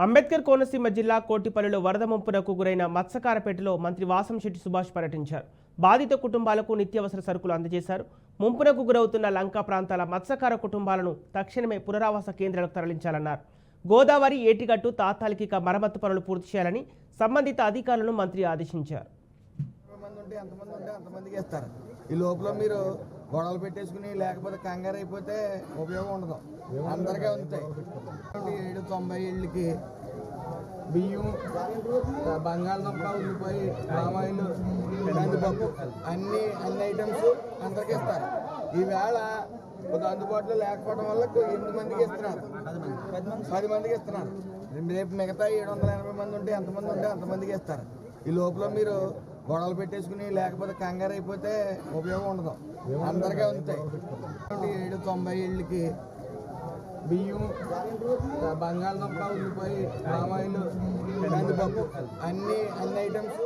అంబేద్కర్ కోనసీమ జిల్లా కోటిపల్లిలో వరద ముంపునకు గురైన మత్స్యకారపేటలో మంత్రి వాసంశెట్టి సుభాష్ పర్యటించారు. బాధిత కుటుంబాలకు నిత్యావసర సరుకులు అందజేశారు. ముంపునకు గురవుతున్న లంకా ప్రాంతాల మత్స్యకార కుటుంబాలను తక్షణమే పునరావాస కేంద్రాలకు తరలించాలన్నారు. గోదావరి ఏటిగట్టు తాత్కాలిక మరమ్మతు పనులు పూర్తి చేయాలని సంబంధిత అధికారులను మంత్రి ఆదేశించారు. ఈ లోపల మీరు గొడవలు పెట్టేసుకుని లేకపోతే కంగారు అయిపోతే ఉపయోగం ఉండదు. అందరికీ ఉంటాయి. 790 ఇళ్ళకి బియ్యం, బంగాళదుంప, ఉల్లిపాయ, పామాయిల్, కందిపప్పు అన్ని ఐటమ్స్ అందరికీ ఇస్తారు. ఈవేళ ఒక అందుబాటులో లేకపోవడం వల్ల 8 మందికి ఇస్తున్నారు, 10 మందికి ఇస్తున్నారు. రేపు మిగతా 780 మంది ఉంటే ఎంతమంది ఉంటే అంతమందికి ఇస్తారు. ఈ లోపల మీరు గొడవలు పెట్టేసుకుని లేకపోతే కంగారు అయిపోతే ఉపయోగం ఉండదు. అందరికీ ఉంటాయి. 790 ఇళ్ళకి బియ్యం, బంగాళదుంప, ఉల్లిపాయ, పామాయిల్, కందిపప్పు అన్ని ఐటమ్స్